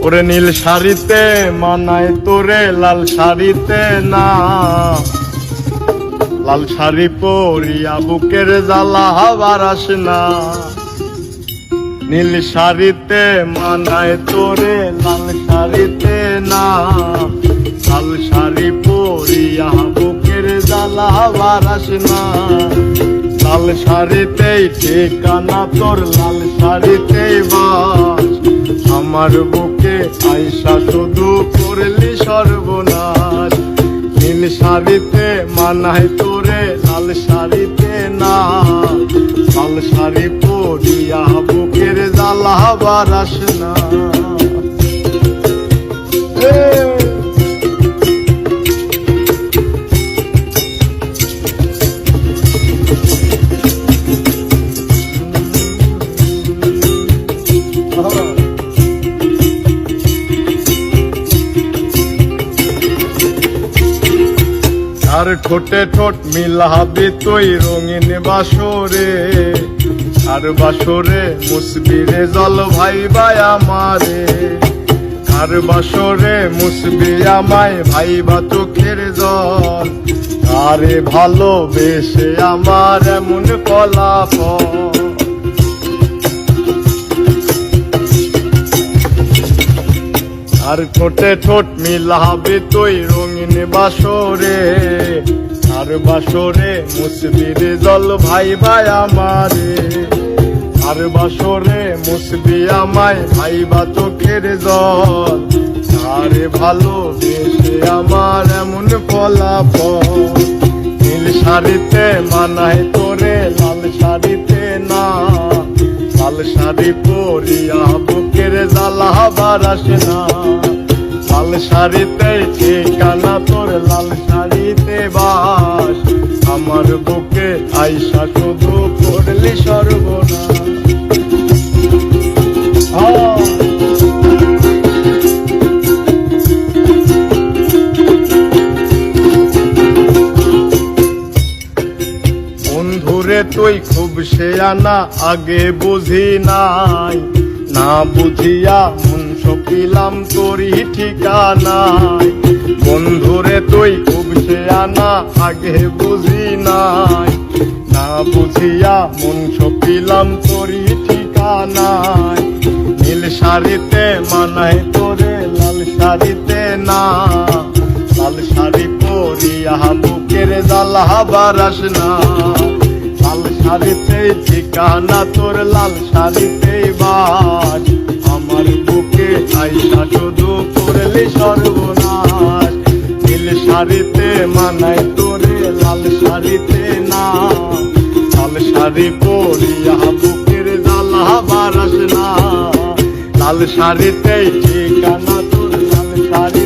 ওরে নীল শাড়িতে মানায় তোরে লাল শাড়িতে না, লাল শাড়ি পরিয়া বুকের জ্বালা হবার আসে না। নীল শাড়িতে মানায় তোরে লাল শাড়িতে না, লাল শাড়ি পরিয়া বুকের জ্বালা হবার আসে না। লাল শাড়িতেই ঠিকানা তোর, লাল শাড়িতেই বাস, আমার বুকে আইসা শুধু করলি সর্বনাশ। নীল শাড়িতে মানায় তোরে লাল শাড়িতে না, লাল শাড়ি পরিয়া বুকের জ্বালা হবার আসে না। আর ঠোঁটে ঠোঁট মিলাবি তুই রঙিন বাসরে, আর বাসরে মুসবি রে জল ভাই ভাই আমারে। আর বাসরে মুসবি আমায় ভাই বা চোখের জল, আরে ভালোবেসে আমার এমন ফলাফল। আর ঠোঁটে ঠোঁট মিলাবি তুই রঙিন বাসরে, আর বাসরে মুসবি রে জল ভাই ভাই আমারে। আর বাসরে মুসবি আমায় ভাই বা চোখের জল, আরে ভালোবেসে আমার এমন ফলাফল। নীল শাড়িতে মানায় তোরে লাল শাড়িতে না, লাল শাড়ি পরিয়া বুকের জ্বালা হবার আসে না। লাল শাড়িতে ঠিকানা তোর, লাল শাড়িতে বাস, আমার বুকে আইসা শুধু করলি সর্বনাশ। বন্ধুরে তুই খুব শেয়ানা, আগে বুঝি নাই, না বুঝিয়া মন সকিলাম তোরই ঠিকানায়। বন্ধুরে তুই খুব শেয়ানা, আগে বুঝি নাই, না বুঝিয়া মন সকিলাম তোরই ঠিকানায়। নীল শাড়িতে মানায় তোরে লাল শাড়িতে না, লাল শাড়ি পরিয়া বুকের জ্বালা হবার আসে না। লাল শাড়িতে ঠিকানা তোর, লাল শাড়িতে বাস, আমার বুকে আইসা শুধু করলি সর্বনাশ। নীল শাড়িতে মানায় তোরে লাল শাড়িতে না, লাল শাড়ি পরিয়া বুকের জ্বালা হবার আসে না। লাল শাড়িতে ঠিকানা তোর, লাল শাড়ি